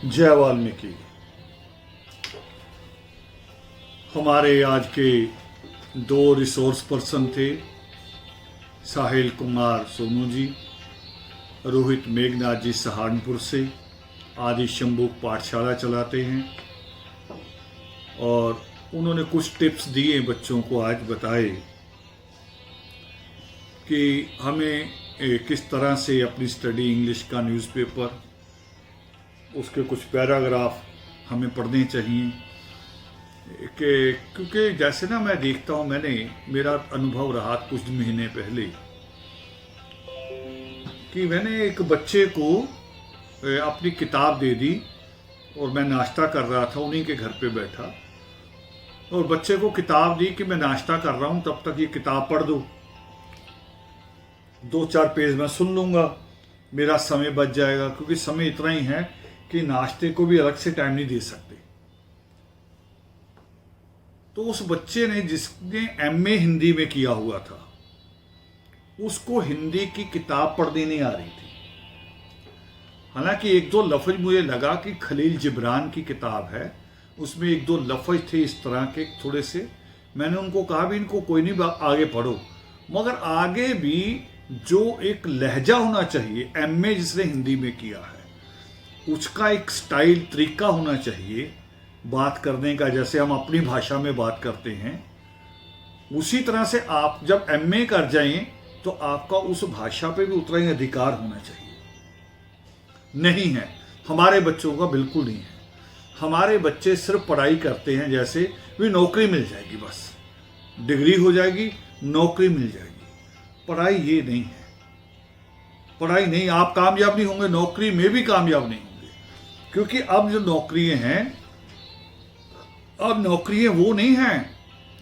जय वाल्मीकि। हमारे आज के दो रिसोर्स पर्सन थे, साहिल कुमार सोनू जी, रोहित मेघनाथ जी सहारनपुर से। आदि शंभू पाठशाला चलाते हैं और उन्होंने कुछ टिप्स दिए बच्चों को, आज बताए कि हमें किस तरह से अपनी स्टडी इंग्लिश का न्यूज़पेपर, उसके कुछ पैराग्राफ हमें पढ़ने चाहिए। कि क्योंकि जैसे ना मैं देखता हूँ, मेरा अनुभव रहा कुछ महीने पहले कि मैंने एक बच्चे को अपनी किताब दे दी और मैं नाश्ता कर रहा था, उन्हीं के घर पे बैठा, और बच्चे को किताब दी कि मैं नाश्ता कर रहा हूँ, तब तक ये किताब पढ़ दो, 2-4 पेज मैं सुन लूँगा, मेरा समय बच जाएगा। क्योंकि समय इतना ही है कि नाश्ते को भी अलग से टाइम नहीं दे सकते। तो उस बच्चे ने, जिसने एमए हिंदी में किया हुआ था, उसको हिंदी की किताब पढ़नी नहीं आ रही थी। हालांकि 1-2 लफ्ज मुझे लगा कि खलील जिब्रान की किताब है, उसमें 1-2 लफ्ज थे इस तरह के थोड़े से। मैंने उनको कहा भी इनको कोई नहीं, आगे पढ़ो, मगर आगे भी जो एक लहजा होना चाहिए, एमए जिसने हिंदी में किया है उसका एक स्टाइल, तरीका होना चाहिए बात करने का, जैसे हम अपनी भाषा में बात करते हैं, उसी तरह से आप जब एमए कर जाएं तो आपका उस भाषा पे भी उतना ही अधिकार होना चाहिए। नहीं है, हमारे बच्चों का बिल्कुल नहीं है। हमारे बच्चे सिर्फ पढ़ाई करते हैं, जैसे भी नौकरी मिल जाएगी, बस डिग्री हो जाएगी, नौकरी मिल जाएगी। पढ़ाई ये नहीं है, पढ़ाई नहीं, आप कामयाब नहीं होंगे, नौकरी में भी कामयाब नहीं होंगे। क्योंकि अब जो नौकरियां हैं, अब नौकरियां वो नहीं हैं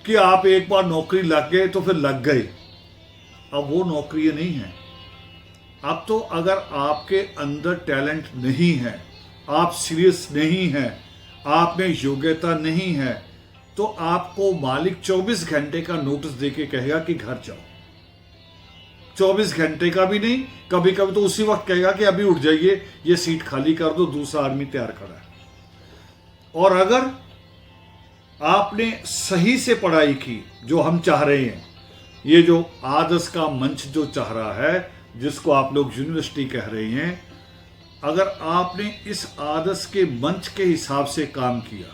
कि आप एक बार नौकरी लग गए तो फिर लग गए। अब वो नौकरियां नहीं हैं। अब तो अगर आपके अंदर टैलेंट नहीं है, आप सीरियस नहीं हैं, आप में योग्यता नहीं है, तो आपको मालिक 24 घंटे का नोटिस देके कहेगा कि घर जाओ। 24 घंटे का भी नहीं, कभी कभी तो उसी वक्त कहेगा कि अभी उठ जाइए, ये सीट खाली कर दो, दूसरा आदमी तैयार खड़ा है। और अगर आपने सही से पढ़ाई की, जो हम चाह रहे हैं, ये जो आदर्श का मंच जो चाह रहा है, जिसको आप लोग यूनिवर्सिटी कह रहे हैं, अगर आपने इस आदर्श के मंच के हिसाब से काम किया,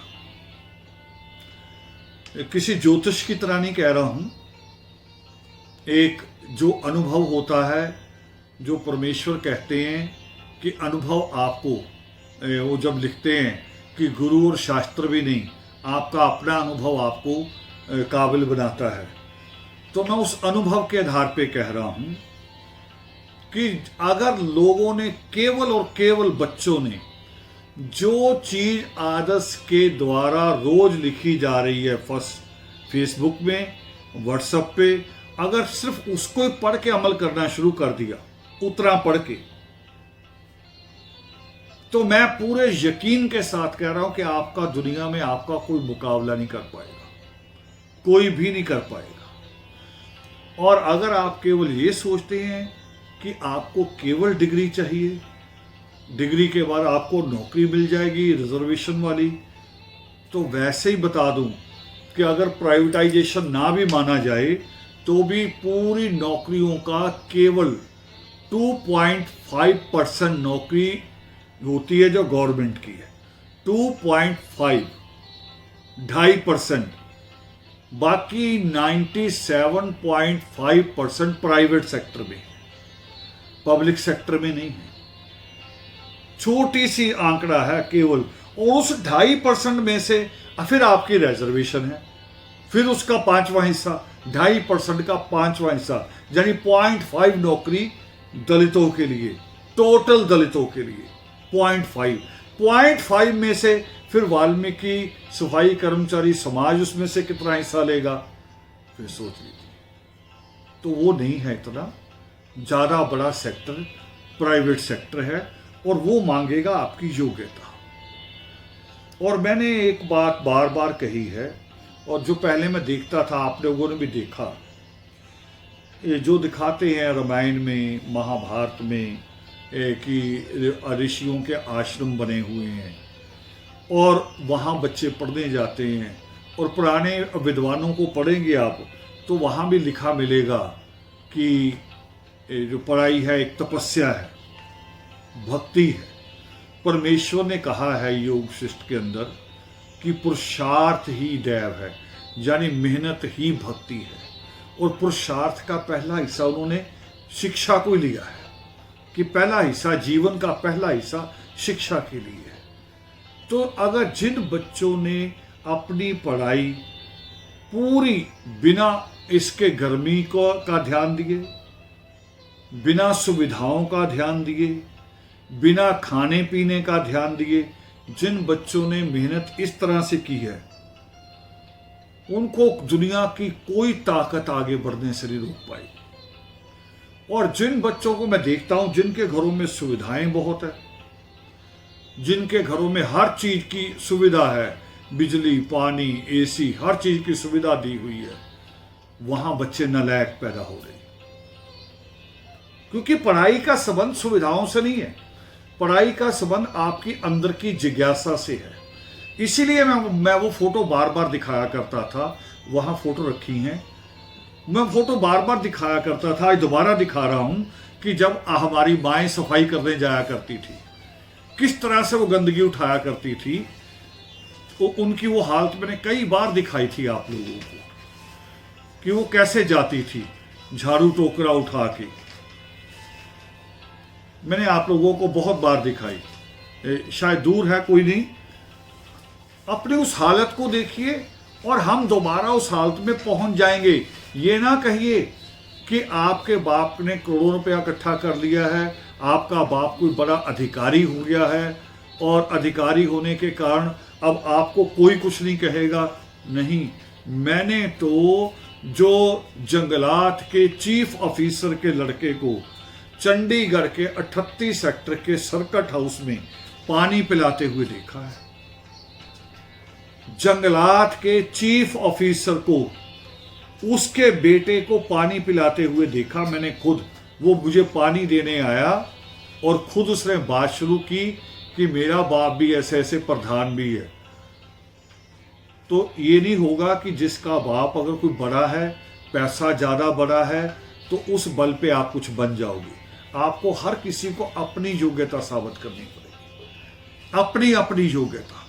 किसी ज्योतिष की तरह नहीं कह रहा हूं, एक जो अनुभव होता है, जो परमेश्वर कहते हैं कि अनुभव आपको, वो जब लिखते हैं कि गुरु और शास्त्र भी नहीं, आपका अपना अनुभव आपको काबिल बनाता है। तो मैं उस अनुभव के आधार पे कह रहा हूं कि अगर लोगों ने, केवल और केवल बच्चों ने, जो चीज आदर्श के द्वारा रोज लिखी जा रही है, फर्स्ट फेसबुक में, व्हाट्सएप पे, अगर सिर्फ उसको ही पढ़ के अमल करना शुरू कर दिया, उतना पढ़ के, तो मैं पूरे यकीन के साथ कह रहा हूं कि आपका दुनिया में आपका कोई मुकाबला नहीं कर पाएगा, कोई भी नहीं कर पाएगा। और अगर आप केवल ये सोचते हैं कि आपको केवल डिग्री चाहिए, डिग्री के बाद आपको नौकरी मिल जाएगी रिजर्वेशन वाली, तो वैसे ही बता दूं कि अगर प्राइवेटाइजेशन ना भी माना जाए तो भी पूरी नौकरियों का केवल 2.5% नौकरी होती है जो गवर्नमेंट की है। 2.5, 2.5%, बाकी 97.5% प्राइवेट सेक्टर में, पब्लिक सेक्टर में नहीं है। छोटी सी आंकड़ा है केवल, और उस 2.5% में से फिर आपकी रिजर्वेशन है, फिर उसका 5वां हिस्सा, 2.5% का 5वां हिस्सा, यानी 0.5 नौकरी दलितों के लिए, टोटल दलितों के लिए 0.5 में से फिर वाल्मीकि सफाई कर्मचारी समाज उसमें से कितना हिस्सा लेगा, फिर सोच लीजिए। तो वो नहीं है, इतना ज्यादा बड़ा सेक्टर प्राइवेट सेक्टर है, और वो मांगेगा आपकी योग्यता। और मैंने एक बात बार बार कही है, और जो पहले मैं देखता था, आप लोगों ने भी देखा, ये जो दिखाते हैं रामायण में, महाभारत में, कि ऋषियों के आश्रम बने हुए हैं और वहाँ बच्चे पढ़ने जाते हैं, और पुराने विद्वानों को पढ़ेंगे आप तो वहाँ भी लिखा मिलेगा कि जो पढ़ाई है एक तपस्या है, भक्ति है। परमेश्वर ने कहा है योग शिष्ट के अंदर कि पुरुषार्थ ही दैव है, यानी मेहनत ही भक्ति है। और पुरुषार्थ का पहला हिस्सा उन्होंने शिक्षा को लिया है कि पहला हिस्सा, जीवन का पहला हिस्सा शिक्षा के लिए है। तो अगर जिन बच्चों ने अपनी पढ़ाई पूरी बिना इसके गर्मी का ध्यान दिए, बिना सुविधाओं का ध्यान दिए, बिना खाने पीने का ध्यान दिए, जिन बच्चों ने मेहनत इस तरह से की है, उनको दुनिया की कोई ताकत आगे बढ़ने से नहीं रोक पाई। और जिन बच्चों को मैं देखता हूं जिनके घरों में सुविधाएं बहुत है, जिनके घरों में हर चीज की सुविधा है, बिजली, पानी, एसी, हर चीज की सुविधा दी हुई है, वहां बच्चे नालायक पैदा हो रहे हैं। क्योंकि पढ़ाई का संबंध सुविधाओं से नहीं है, पढ़ाई का संबंध आपकी अंदर की जिज्ञासा से है। इसीलिए मैं वो फोटो बार बार दिखाया करता था, वहां फोटो रखी हैं, मैं फोटो बार बार दिखाया करता था, आज दोबारा दिखा रहा हूं कि जब हमारी माएँ सफाई करने जाया करती थी, किस तरह से वो गंदगी उठाया करती थी, तो उनकी वो हालत मैंने कई बार दिखाई थी आप लोगों को कि वो कैसे जाती थी झाड़ू टोकरा उठा के। मैंने आप लोगों को बहुत बार दिखाई, शायद दूर है कोई नहीं, अपनी उस हालत को देखिए और हम दोबारा उस हालत में पहुंच जाएंगे। ये ना कहिए कि आपके बाप ने करोड़ों रुपया इकट्ठा कर लिया है, आपका बाप कोई बड़ा अधिकारी हो गया है और अधिकारी होने के कारण अब आपको कोई कुछ नहीं कहेगा। नहीं, मैंने तो जो जंगलात के चीफ ऑफिसर के लड़के को चंडीगढ़ के 38 सेक्टर के सर्किट हाउस में पानी पिलाते हुए देखा है, जंगलात के चीफ ऑफिसर को उसके बेटे को पानी पिलाते हुए देखा मैंने खुद। वो मुझे पानी देने आया और खुद उसने बात शुरू की कि मेरा बाप भी ऐसे ऐसे प्रधान भी है। तो ये नहीं होगा कि जिसका बाप अगर कोई बड़ा है, पैसा ज्यादा बड़ा है, तो उस बल पे आप कुछ बन जाओगे। आपको हर किसी को अपनी योग्यता साबित करनी पड़ेगी, अपनी अपनी योग्यता।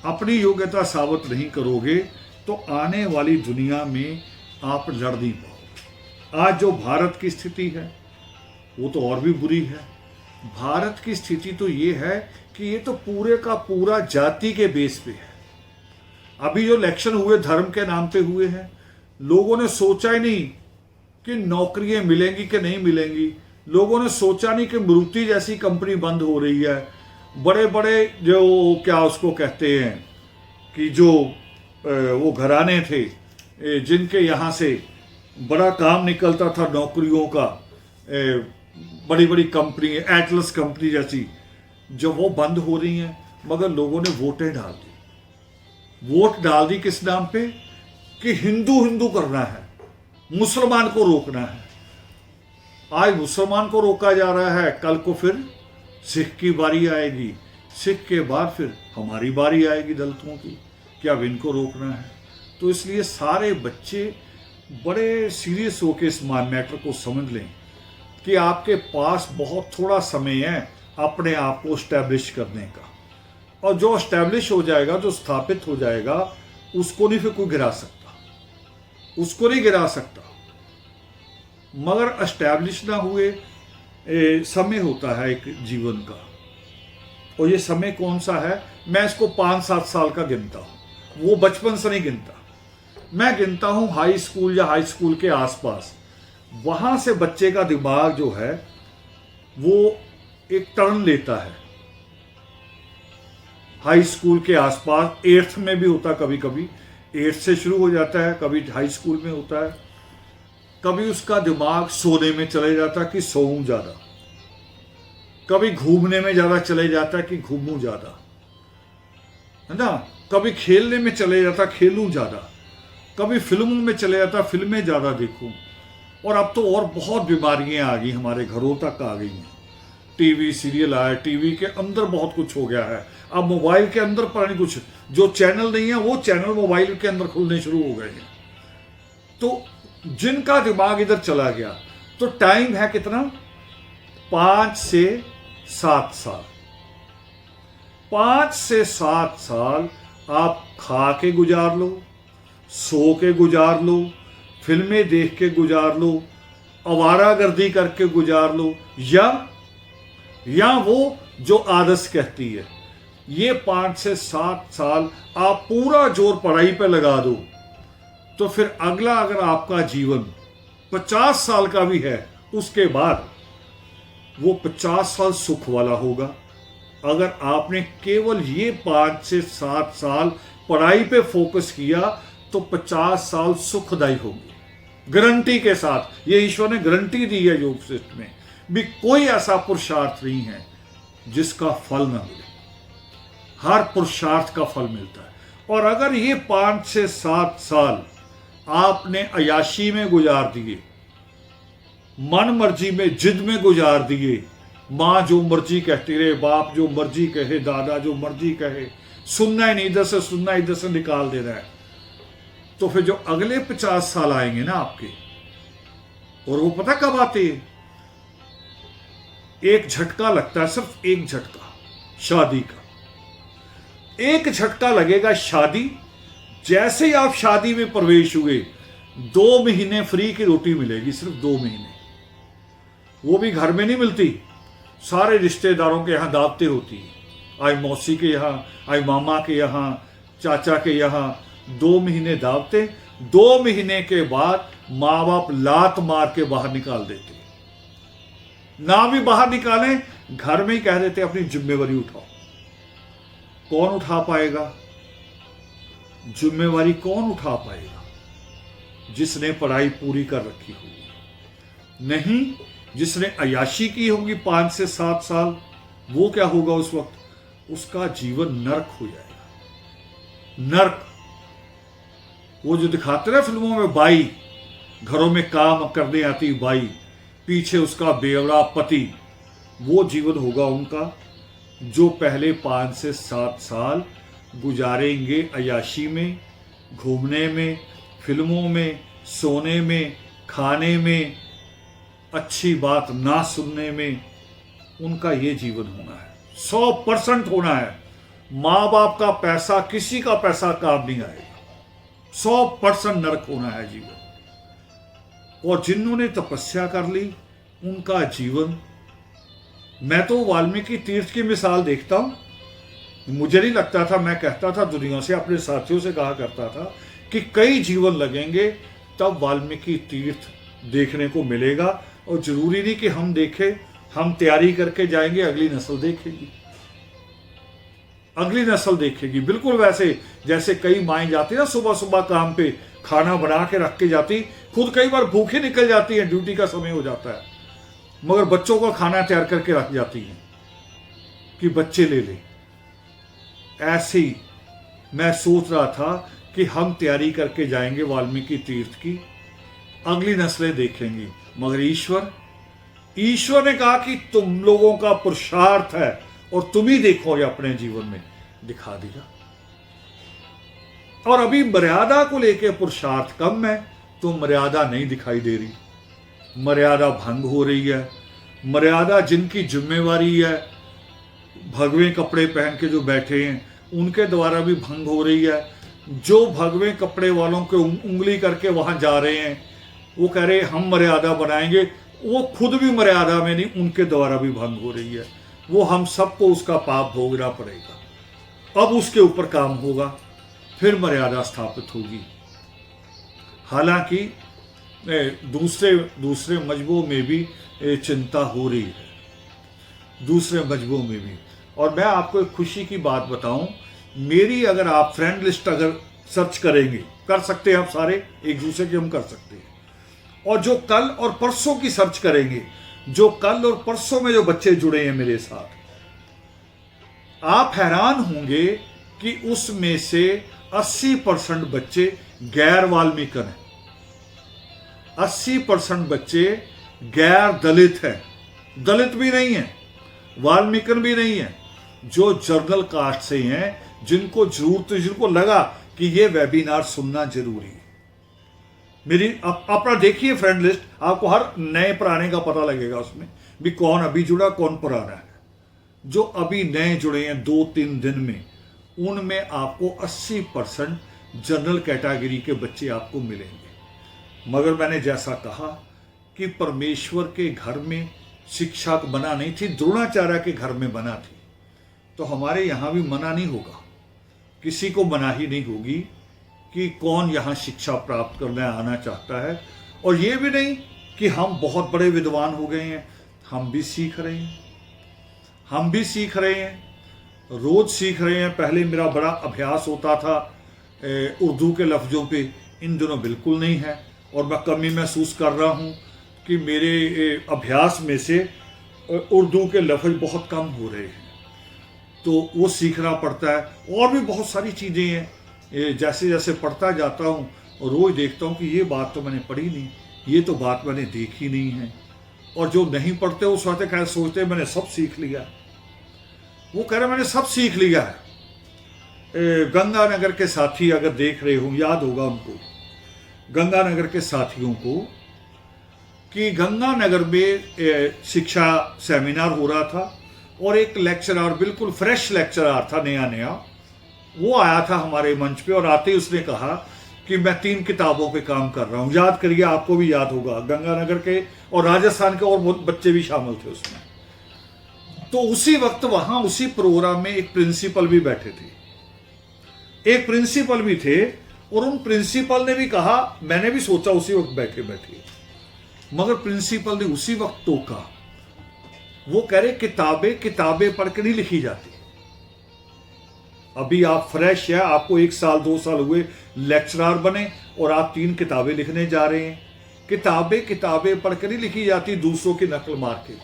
अपनी योग्यता साबित नहीं करोगे तो आने वाली दुनिया में आप लड़ नहीं पाओगे। आज जो भारत की स्थिति है वो तो और भी बुरी है। भारत की स्थिति तो ये है कि ये तो पूरे का पूरा जाति के बेस पे है। अभी जो इलेक्शन हुए धर्म के नाम पे हुए हैं, लोगों ने सोचा ही नहीं कि नौकरियां मिलेंगी कि नहीं मिलेंगी। लोगों ने सोचा नहीं कि मारुति जैसी कंपनी बंद हो रही है। बड़े बड़े जो क्या उसको कहते हैं कि जो वो घराने थे जिनके यहाँ से बड़ा काम निकलता था नौकरियों का, बड़ी बड़ी कंपनी, एटलस कंपनी जैसी, जो वो बंद हो रही हैं, मगर लोगों ने वोटें डाल दी। वोट डाल दी किस नाम पे कि हिंदू हिंदू करना है, मुसलमान को रोकना है। आज मुसलमान को रोका जा रहा है, कल को फिर सिख की बारी आएगी, सिख के बाद फिर हमारी बारी आएगी दलितों की, क्या अब इनको रोकना है। तो इसलिए सारे बच्चे बड़े सीरियस होकर इस मैटर को समझ लें कि आपके पास बहुत थोड़ा समय है अपने आप को स्टैब्लिश करने का, और जो स्टैब्लिश हो जाएगा, जो स्थापित हो जाएगा, उसको नहीं फिर कोई गिरा सकता, उसको नहीं गिरा सकता। मगर स्टैब्लिश ना हुए समय होता है एक जीवन का, और ये समय कौन सा है, मैं इसको 5-7 साल का गिनता हूं। वो बचपन से नहीं गिनता, मैं गिनता हूं हाई स्कूल या हाई स्कूल के आसपास। वहां से बच्चे का दिमाग जो है वो एक टर्न लेता है। हाई स्कूल के आसपास 8th में भी होता, कभी कभी 8th से शुरू हो जाता है, कभी हाई स्कूल में होता है। कभी उसका दिमाग सोने में चले जाता है कि सोऊं ज्यादा, कभी घूमने में ज्यादा चले जाता है कि घूमूं ज्यादा, है ना। कभी खेलने में चले जाता, खेलूं ज्यादा, कभी फिल्मों में चले जाता, फिल्में ज्यादा देखूं। और अब तो और बहुत बीमारियां आ गई, हमारे घरों तक आ गई हैं। टीवी सीरियल आया, टीवी के अंदर बहुत कुछ हो गया है, अब मोबाइल के अंदर पता नहीं कुछ जो चैनल नहीं है वो चैनल मोबाइल के अंदर खुलने शुरू हो गए हैं। तो जिनका दिमाग इधर चला गया, तो टाइम है कितना, 5 से 7 साल। 5 से 7 साल आप खा के गुजार लो, सो के गुजार लो, फिल्में देख के गुजार लो, आवारागर्दी करके गुजार लो, या वो जो आदर्श कहती है, ये 5 से 7 साल आप पूरा जोर पढ़ाई पे लगा दो, तो फिर अगला अगर आपका जीवन 50 साल का भी है, उसके बाद वो 50 साल सुख वाला होगा। अगर आपने केवल ये 5 से 7 साल पढ़ाई पे फोकस किया तो 50 साल सुखदायी होगी, गारंटी के साथ। ये ईश्वर ने गारंटी दी है योग सिस्टम में भी, कोई ऐसा पुरुषार्थ नहीं है जिसका फल ना मिले, हर पुरुषार्थ का फल मिलता है। और अगर ये 5 से 7 साल आपने अयाशी में गुजार दिए, मन मर्जी में, जिद में गुजार दिए, माँ जो मर्जी कहती रहे, बाप जो मर्जी कहे, दादा जो मर्जी कहे, सुनना ही नहीं, इधर से सुनना, इधर से निकाल देना है, तो फिर जो अगले 50 साल आएंगे ना आपके, और वो पता कब आते हैं, एक झटका लगता है, सिर्फ एक झटका, शादी का एक झटका लगेगा। शादी जैसे ही आप शादी में प्रवेश हुए, 2 महीने फ्री की रोटी मिलेगी, सिर्फ 2 महीने, वो भी घर में नहीं मिलती, सारे रिश्तेदारों के यहाँ दावतें होती हैं, आई मौसी के यहाँ, आई मामा के यहाँ, चाचा के यहाँ, 2 महीने दावतें। 2 महीने के बाद माँ बाप लात मार के बाहर निकाल देते, ना भी बाहर निकालें, घर में ही कह देते अपनी जिम्मेवारी उठाओ। कौन उठा पाएगा जिम्मेवारी? कौन उठा पाएगा? जिसने पढ़ाई पूरी कर रखी होगी, नहीं जिसने अयाशी की होगी 5 से 7 साल, वो क्या होगा उस वक्त, उसका जीवन नरक हो जाएगा, नरक। वो जो दिखाते ना फिल्मों में, बाई घरों में काम करने आती बाई, पीछे उसका बेवड़ा पति, वो जीवन होगा उनका, जो पहले 5 से 7 साल गुजारेंगे अयाशी में, घूमने में, फिल्मों में, सोने में, खाने में, अच्छी बात ना सुनने में। उनका ये जीवन होना है, 100% होना है। माँ बाप का पैसा, किसी का पैसा काम नहीं आएगा, 100% नरक होना है जीवन। और जिन्होंने तपस्या कर ली, उनका जीवन, मैं तो वाल्मीकि तीर्थ की मिसाल देखता हूं। मुझे नहीं लगता था, मैं कहता था दुनिया से, अपने साथियों से कहा करता था कि कई जीवन लगेंगे तब वाल्मीकि तीर्थ देखने को मिलेगा। और जरूरी नहीं कि हम देखें, हम तैयारी करके जाएंगे, अगली नस्ल देखेगी, अगली नस्ल देखेगी। बिल्कुल वैसे जैसे कई माएँ जाती ना सुबह सुबह काम पे, खाना बना के रख के जाती, खुद कई बार भूखे निकल जाती है, ड्यूटी का समय हो जाता है, मगर बच्चों का खाना तैयार करके रख जाती हैं कि बच्चे ले लें। ऐसे ही मैं सोच रहा था कि हम तैयारी करके जाएंगे वाल्मीकि तीर्थ की, अगली नस्लें देखेंगी, मगर ईश्वर ने कहा कि तुम लोगों का पुरुषार्थ है और तुम ही देखोगे, अपने जीवन में दिखा दिया। और अभी मर्यादा को लेकर पुरुषार्थ कम है, तो मर्यादा नहीं दिखाई दे रही, मर्यादा भंग हो रही है। मर्यादा जिनकी जिम्मेवारी है, भगवे कपड़े पहन के जो बैठे हैं, उनके द्वारा भी भंग हो रही है। जो भगवे कपड़े वालों के उंगली करके वहां जा रहे हैं, वो कह रहे हम मर्यादा बनाएंगे, वो खुद भी मर्यादा में नहीं, उनके द्वारा भी भंग हो रही है। वो हम सबको उसका पाप भोगना पड़ेगा। अब उसके ऊपर काम होगा, फिर मर्यादा स्थापित होगी। हालांकि दूसरे मजहबों में भी चिंता हो रही है, दूसरे मजहबों में भी। और मैं आपको एक खुशी की बात बताऊं, मेरी अगर आप फ्रेंड लिस्ट अगर सर्च करेंगे, कर सकते हैं आप सारे, एक दूसरे की हम कर सकते हैं, और जो कल और परसों की सर्च करेंगे, जो कल और परसों में जो बच्चे जुड़े हैं मेरे साथ, आप हैरान होंगे कि उसमें से 80% बच्चे गैर वाल्मीकन हैं, 80% बच्चे गैर दलित हैं, दलित भी नहीं है, वाल्मीकि भी नहीं है, जो जर्नल कास्ट से हैं, जिनको जरूरत, जिनको लगा कि ये वेबिनार सुनना जरूरी है। मेरी अपना देखिए फ्रेंड लिस्ट, आपको हर नए पुराने का पता लगेगा उसमें भी कौन अभी जुड़ा कौन पुराना है। जो अभी नए जुड़े हैं 2-3 दिन में, उनमें आपको 80% जनरल कैटेगरी के बच्चे आपको मिलेंगे। मगर मैंने जैसा कहा कि परमेश्वर के घर में शिक्षा बना नहीं थी, द्रोणाचार्य के घर में बना थी, तो हमारे यहाँ भी मना नहीं होगा, किसी को मनाही नहीं होगी कि कौन यहाँ शिक्षा प्राप्त करने आना चाहता है। और ये भी नहीं कि हम बहुत बड़े विद्वान हो गए हैं, हम भी सीख रहे हैं, हम भी सीख रहे हैं, रोज सीख रहे हैं। पहले मेरा बड़ा अभ्यास होता था उर्दू के लफ्ज़ों पे, इन दिनों बिल्कुल नहीं है, और मैं कमी महसूस कर रहा हूँ कि मेरे अभ्यास में से उर्दू के लफ्ज़ बहुत कम हो रहे हैं, तो वो सीखना पड़ता है। और भी बहुत सारी चीज़ें हैं, जैसे जैसे पढ़ता जाता हूँ रोज़ देखता हूँ कि ये बात तो मैंने पढ़ी नहीं, ये तो बात मैंने देखी नहीं है। और जो नहीं पढ़ते वो सोचते मैंने सब सीख लिया, वो कह रहे मैंने सब सीख लिया है। गंगानगर के साथी अगर देख रहे हो, याद होगा उनको, गंगानगर के साथियों को, कि गंगानगर में शिक्षा सेमिनार हो रहा था और एक लेक्चरर, बिल्कुल फ्रेश लेक्चरर था, नया नया, वो आया था हमारे मंच पे और आते ही उसने कहा कि मैं 3 किताबों पे काम कर रहा हूँ। याद करिए, आपको भी याद होगा, गंगानगर के और राजस्थान के और बहुत बच्चे भी शामिल थे उसमें। तो उसी वक्त वहां उसी प्रोग्राम में एक प्रिंसिपल भी बैठे थे, एक प्रिंसिपल भी थे, और उन प्रिंसिपल ने भी कहा, मैंने भी सोचा उसी वक्त बैठे बैठे, मगर प्रिंसिपल ने उसी वक्त टोका। वो कह रहे किताबें किताबें पढ़ के नहीं लिखी जाती। अभी आप फ्रेश है, आपको 1 साल 2 साल हुए लेक्चरर बने और आप 3 किताबें लिखने जा रहे हैं। किताबें किताबें पढ़ के नहीं लिखी जाती दूसरों की नकल मार के,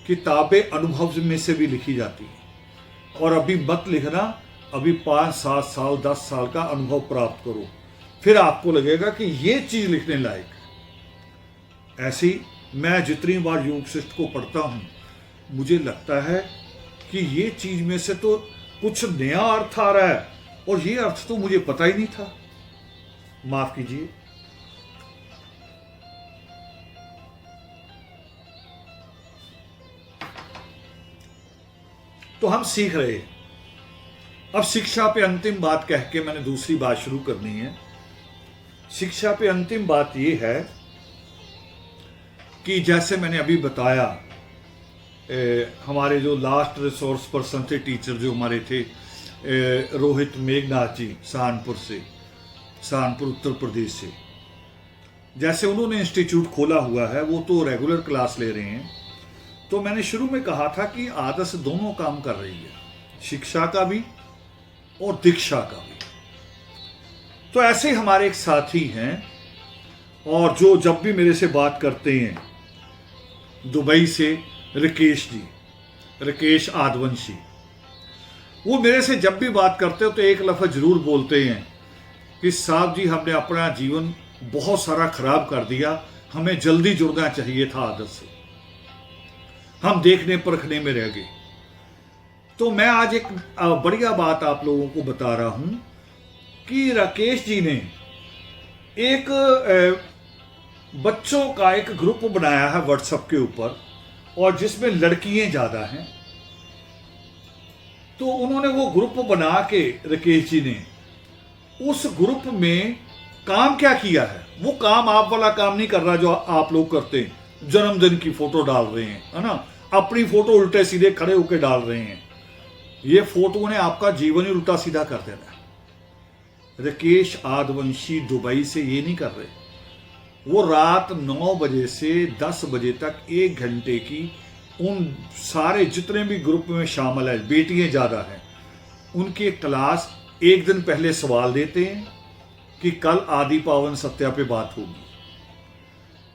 किताबें अनुभव में से भी लिखी जाती हैं। और अभी मत लिखना, अभी 5-7 साल 10 साल का अनुभव प्राप्त करो, फिर आपको लगेगा कि ये चीज लिखने लायक है। ऐसे ही मैं जितनी बार योग शिष्ट को पढ़ता हूं, मुझे लगता है कि ये चीज में से तो कुछ नया अर्थ आ रहा है, और ये अर्थ तो मुझे पता ही नहीं था, माफ कीजिए। तो हम सीख रहे हैं। अब शिक्षा पे अंतिम बात कह के मैंने दूसरी बात शुरू करनी है। शिक्षा पे अंतिम बात यह है कि जैसे मैंने अभी बताया, हमारे जो लास्ट रिसोर्स पर्सन थे, टीचर जो हमारे थे, रोहित मेघनाथ जी, सहारनपुर से, सहारनपुर उत्तर प्रदेश से, जैसे उन्होंने इंस्टीट्यूट खोला हुआ है, वो तो रेगुलर क्लास ले रहे हैं। तो मैंने शुरू में कहा था कि आदर्श दोनों काम कर रही है, शिक्षा का भी और दीक्षा का भी। तो ऐसे हमारे एक साथी हैं, और जो जब भी मेरे से बात करते हैं, दुबई से राकेश जी, राकेश आदवंशी, वो मेरे से जब भी बात करते हो तो एक लफ्ज़ जरूर बोलते हैं कि साहब जी, हमने अपना जीवन बहुत सारा खराब कर दिया, हमें जल्दी जुड़ना चाहिए था आदत से, हम देखने परखने में रह गए। तो मैं आज एक बढ़िया बात आप लोगों को बता रहा हूं कि राकेश जी ने एक बच्चों का एक ग्रुप बनाया है व्हाट्सएप के ऊपर, और जिसमें लड़कियां ज्यादा हैं। तो उन्होंने वो ग्रुप बना के, राकेश जी ने उस ग्रुप में काम क्या किया है, वो काम आप वाला काम नहीं कर रहा जो आप लोग करते हैं, जन्मदिन की फोटो डाल रहे हैं, है ना, अपनी फोटो उल्टे सीधे खड़े होकर डाल रहे हैं। ये फोटो ने आपका जीवन ही उल्टा सीधा कर देना है। राकेश आदवंशी दुबई से ये नहीं कर रहे, वो रात 9 बजे से 10 बजे तक 1 घंटे की उन सारे जितने भी ग्रुप में शामिल है, बेटियां ज्यादा हैं, उनकी क्लास एक दिन पहले सवाल देते हैं कि कल आदि पावन सत्या पे बात होगी,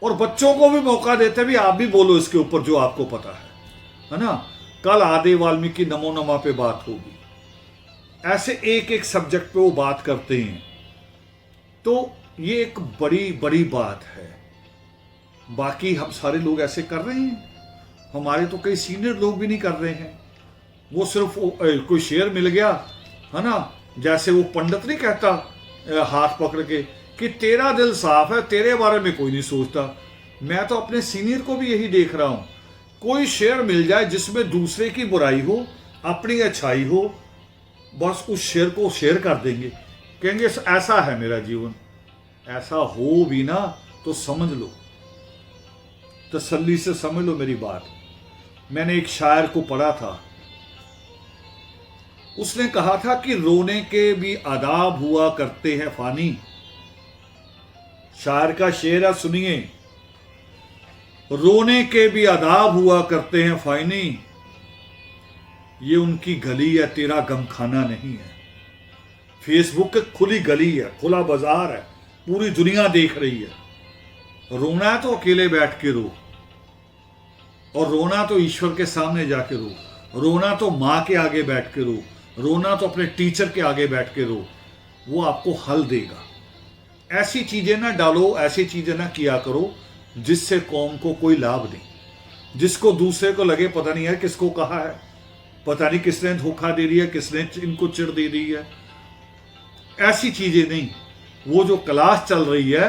और बच्चों को भी मौका देते हैं भी आप भी बोलो इसके ऊपर जो आपको पता है ना, कल आदि वाल्मीकि नमो नमा पे बात होगी। ऐसे एक एक सब्जेक्ट पे वो बात करते हैं। तो ये एक बड़ी बड़ी बात है। बाकी हम सारे लोग ऐसे कर रहे हैं, हमारे तो कई सीनियर लोग भी नहीं कर रहे हैं। वो सिर्फ कोई शेर मिल गया है ना, जैसे वो पंडित नहीं कहता हाथ पकड़ के कि तेरा दिल साफ है, तेरे बारे में कोई नहीं सोचता। मैं तो अपने सीनियर को भी यही देख रहा हूं, कोई शेर मिल जाए जिसमें दूसरे की बुराई हो, अपनी अच्छाई हो, बस उस शेर को शेयर कर देंगे, कहेंगे ऐसा है मेरा जीवन। ऐसा हो भी ना तो समझ लो, तसल्ली से समझ लो मेरी बात। मैंने एक शायर को पढ़ा था, उसने कहा था कि रोने के भी आदाब हुआ करते हैं फानी। शायर का शेर है, सुनिए। रोने के भी आदाब हुआ करते हैं फानी, ये उनकी गली है, तेरा गमखाना नहीं है। फेसबुक खुली गली है, खुला बाजार है, पूरी दुनिया देख रही है। रोना है तो अकेले बैठ के रो, और रोना तो ईश्वर के सामने जाके रो, रोना तो मां के आगे बैठ के रो, रोना तो अपने टीचर के आगे बैठ के रो, वो आपको हल देगा। ऐसी चीजें ना डालो, ऐसी चीजें ना किया करो जिससे कौम को कोई लाभ नहीं, जिसको दूसरे को लगे पता नहीं है किसको कहा है, पता नहीं किसने धोखा दे दिया, किसने इनको चिढ़ दे दी है। ऐसी चीजें नहीं। वो जो क्लास चल रही है,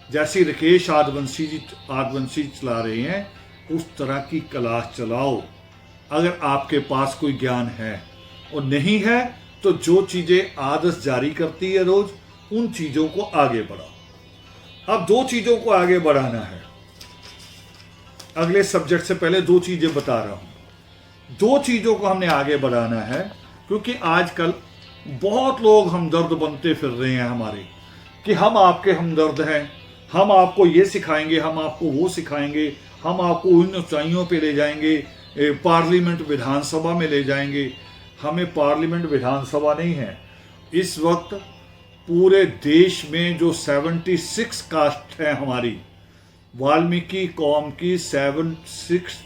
जैसी राकेश आदिवासी चला रहे हैं, उस तरह की क्लास चलाओ अगर आपके पास कोई ज्ञान है, और नहीं है तो जो चीजें आदर्श जारी करती है रोज, उन चीजों को आगे बढ़ाओ। अब 2 चीजों को आगे बढ़ाना है। अगले सब्जेक्ट से पहले 2 चीजें बता रहा हूं। 2 चीजों को हमने आगे बढ़ाना है, क्योंकि आजकल बहुत लोग हमदर्द बनते फिर रहे हैं हमारे, कि हम आपके हमदर्द हैं, हम आपको ये सिखाएंगे, हम आपको वो सिखाएंगे, हम आपको उन ऊंचाइयों पे ले जाएंगे, पार्लियामेंट विधानसभा में ले जाएंगे। हमें पार्लियामेंट विधानसभा नहीं है। इस वक्त पूरे देश में जो 76 कास्ट है हमारी, वाल्मीकि कौम की 76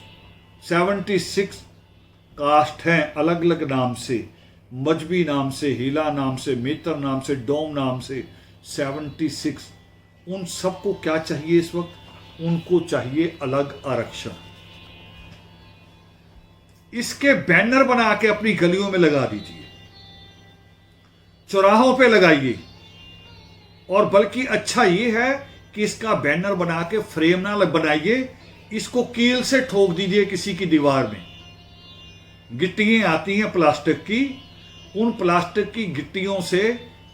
कास्ट हैं, अलग अलग नाम से, मजबी नाम से, हीला नाम से, मेतर नाम से, डोम नाम से, 76। उन सबको क्या चाहिए इस वक्त? उनको चाहिए अलग आरक्षण। इसके बैनर बना के अपनी गलियों में लगा दीजिए, चौराहों पे लगाइए, और बल्कि अच्छा ये है कि इसका बैनर बना के फ्रेम ना बनाइए, इसको कील से ठोक दीजिए किसी की दीवार में। गिट्टियां आती हैं प्लास्टिक की, उन प्लास्टिक की गिट्टियों से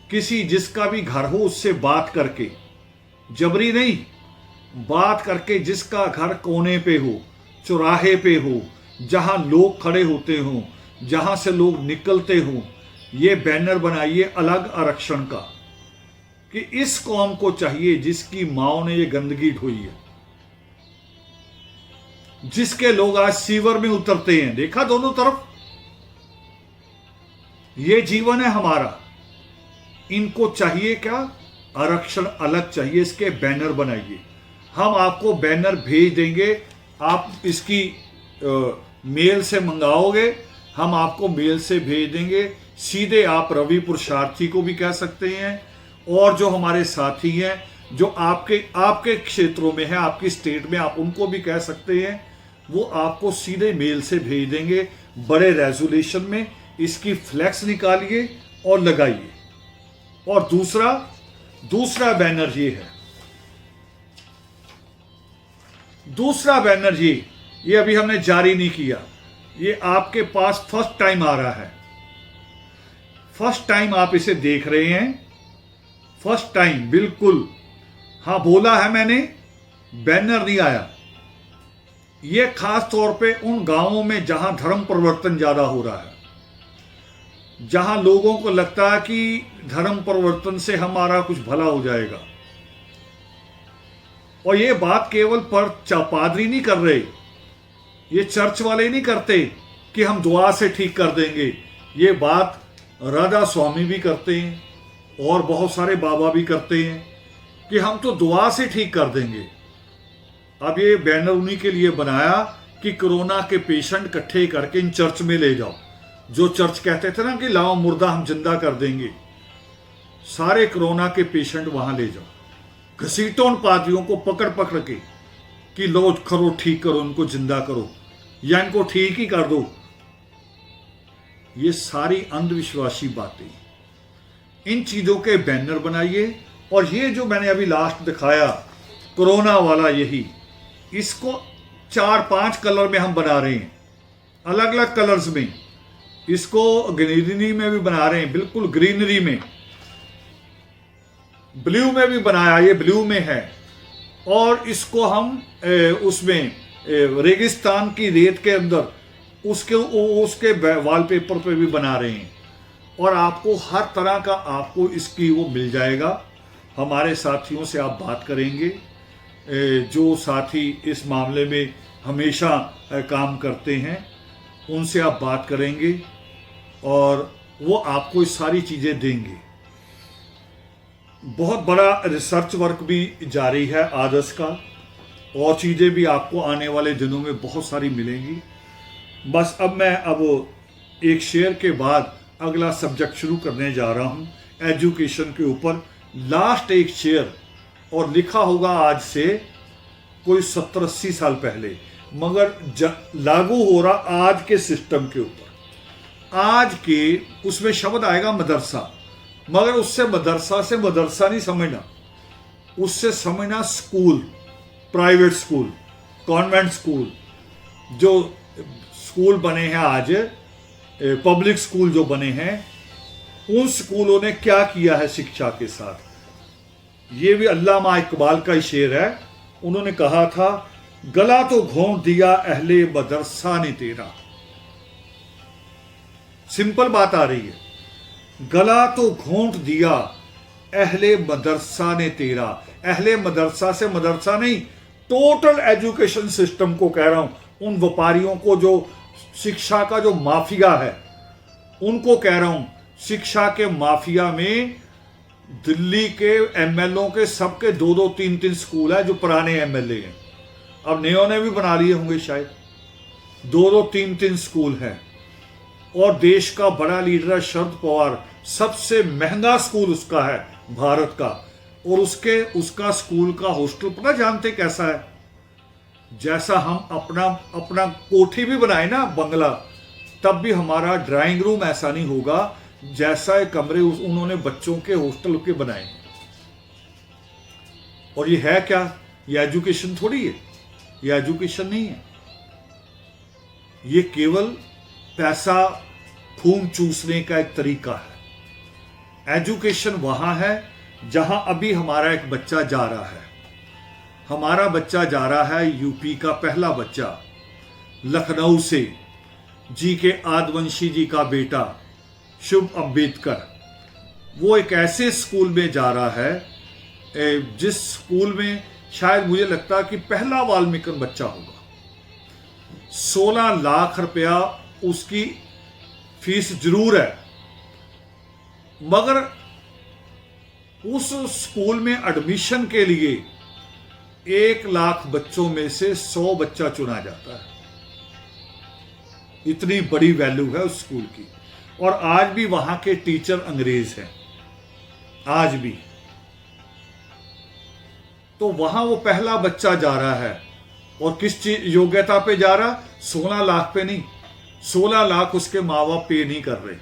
किसी जिसका भी घर हो उससे बात करके, जबरी नहीं, बात करके, जिसका घर कोने पे हो, चौराहे पे हो, जहां लोग खड़े होते हो, जहां से लोग निकलते हो, ये बैनर बनाइए अलग आरक्षण का, कि इस कौम को चाहिए जिसकी माओ ने ये गंदगी ढोई है, जिसके लोग आज सीवर में उतरते हैं, देखा दोनों तरफ, ये जीवन है हमारा। इनको चाहिए क्या? आरक्षण अलग चाहिए, इसके बैनर बनाइए। हम आपको बैनर भेज देंगे, आप इसकी मेल से मंगाओगे, हम आपको मेल से भेज देंगे। सीधे आप रवि पुरुषार्थी को भी कह सकते हैं, और जो हमारे साथी हैं जो आपके क्षेत्रों में है, आपकी स्टेट में, आप उनको भी कह सकते हैं। वो आपको सीधे मेल से भेज देंगे, बड़े रेजोल्यूशन में। इसकी फ्लैक्स निकालिए और लगाइए। और दूसरा बैनर ये है, दूसरा बैनर ये अभी हमने जारी नहीं किया, ये आपके पास फर्स्ट टाइम आ रहा है, फर्स्ट टाइम आप इसे देख रहे हैं, फर्स्ट टाइम, बिल्कुल। हां, बोला है मैंने, बैनर नहीं आया। ये खास तौर पे उन गांवों में जहां धर्म परिवर्तन ज्यादा हो रहा है, जहां लोगों को लगता है कि धर्म परिवर्तन से हमारा कुछ भला हो जाएगा। और ये बात केवल पादरी नहीं कर रहे, ये चर्च वाले नहीं करते कि हम दुआ से ठीक कर देंगे। ये बात राधा स्वामी भी करते हैं, और बहुत सारे बाबा भी करते हैं कि हम तो दुआ से ठीक कर देंगे। अब ये बैनर उन्हीं के लिए बनाया कि कोरोना के पेशेंट इकट्ठे करके इन चर्च में ले जाओ। जो चर्च कहते थे ना कि लाओ मुर्दा हम जिंदा कर देंगे, सारे कोरोना के पेशेंट वहां ले जाओ, घसीटो उन पादरियों को पकड़ पकड़ के कि लो करो, ठीक करो, उनको जिंदा करो। या इनको ठीक ही कर दो, ये सारी अंधविश्वासी बातें। इन चीजों के बैनर बनाइए। और ये जो मैंने अभी लास्ट दिखाया कोरोना वाला, यही इसको 4-5 कलर में हम बना रहे हैं, अलग अलग कलर्स में। इसको ग्रीनरी में भी बना रहे हैं, बिल्कुल ग्रीनरी में, ब्लू में भी बनाया, ये ब्लू में है। और इसको हम उसमें रेगिस्तान की रेत के अंदर उसके वॉलपेपर पे भी बना रहे हैं। और आपको हर तरह का आपको इसकी वो मिल जाएगा। हमारे साथियों से आप बात करेंगे, जो साथी इस मामले में हमेशा काम करते हैं, उनसे आप बात करेंगे और वो आपको ये सारी चीज़ें देंगे। बहुत बड़ा रिसर्च वर्क भी जारी है आदर्श का, और चीज़ें भी आपको आने वाले दिनों में बहुत सारी मिलेंगी। बस अब मैं एक शेयर के बाद अगला सब्जेक्ट शुरू करने जा रहा हूँ एजुकेशन के ऊपर। लास्ट एक शेयर, और लिखा होगा आज से कोई 70-80 साल पहले, मगर लागू हो रहा आज के सिस्टम के ऊपर। आज के उसमें शब्द आएगा मदरसा, मगर उससे मदरसा से मदरसा नहीं समझना, उससे समझना school, private school, convent school. जो स्कूल बने हैं आज, पब्लिक स्कूल जो बने हैं, उन स्कूलों ने क्या किया है शिक्षा के साथ। ये भी अल्लामा इकबाल का ही शेर है। उन्होंने कहा था, गला तो घोंट दिया अहले मदरसा ने तेरा। सिंपल बात आ रही है, गला तो घोंट दिया अहले मदरसा ने तेरा। अहले मदरसा से मदरसा नहीं, टोटल एजुकेशन सिस्टम को कह रहा हूं। उन व्यापारियों को जो शिक्षा का जो माफिया है, उनको कह रहा हूं। शिक्षा के माफिया में दिल्ली के एमएलओ के सबके 2-2, 3-3 स्कूल है, जो पुराने एमएलए हैं। अब नयों ने भी बना लिए होंगे शायद। 2-2, 3-3 स्कूल हैं। और देश का बड़ा लीडर है शरद पवार, सबसे महंगा स्कूल उसका है भारत का। और उसका स्कूल का हॉस्टल पता जानते कैसा है? जैसा हम अपना कोठी भी बनाए ना, बंगला, तब भी हमारा ड्राइंग रूम ऐसा नहीं होगा जैसा कमरे उन्होंने बच्चों के हॉस्टल के बनाए। और ये है क्या? ये एजुकेशन थोड़ी है, ये एजुकेशन नहीं है। ये केवल पैसा खून चूसने का एक तरीका है। एजुकेशन वहां है जहां अभी हमारा एक बच्चा जा रहा है। हमारा बच्चा जा रहा है, यूपी का पहला बच्चा, लखनऊ से, जी के आदिवंशी जी का बेटा शुभ अंबेडकर। वो एक ऐसे स्कूल में जा रहा है जिस स्कूल में शायद मुझे लगता है कि पहला वाल्मीकि बच्चा होगा। 16 लाख रुपया उसकी फीस जरूर है, मगर उस स्कूल में एडमिशन के लिए 1 लाख बच्चों में से 100 बच्चा चुना जाता है। इतनी बड़ी वैल्यू है उस स्कूल की। और आज भी वहां के टीचर अंग्रेज हैं, आज भी। तो वहां वो पहला बच्चा जा रहा है, और किस योग्यता पे जा रहा? 16 लाख पे नहीं। 16 लाख उसके माँ बाप पे नहीं कर रहे।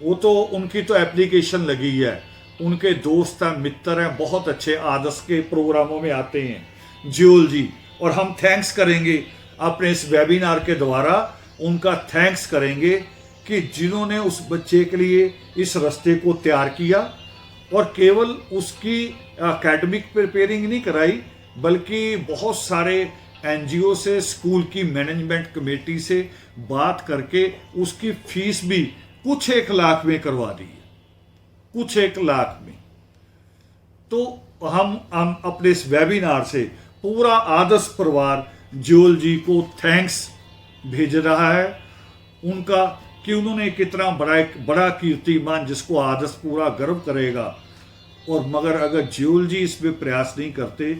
वो तो उनकी तो एप्लीकेशन लगी है, उनके दोस्त हैं, मित्र हैं, बहुत अच्छे आदर्श के प्रोग्रामों में आते हैं, जियोलॉजी। और हम थैंक्स करेंगे अपने इस वेबिनार के द्वारा, उनका थैंक्स करेंगे कि जिन्होंने उस बच्चे के लिए इस रास्ते को तैयार किया। और केवल उसकी एकेडमिक प्रिपेयरिंग नहीं कराई, बल्कि बहुत सारे एनजीओ से, स्कूल की मैनेजमेंट कमेटी से बात करके उसकी फीस भी कुछ 1 लाख में करवा दी है, कुछ 1 लाख में। तो हम अपने इस वेबिनार से पूरा आदर्श परिवार जियोलॉजी को थैंक्स भेज रहा है उनका, कि उन्होंने कितना बड़ा कीर्तिमान, जिसको आदर्श पूरा गर्व करेगा। और मगर अगर जियोलॉजी इसमें प्रयास नहीं करते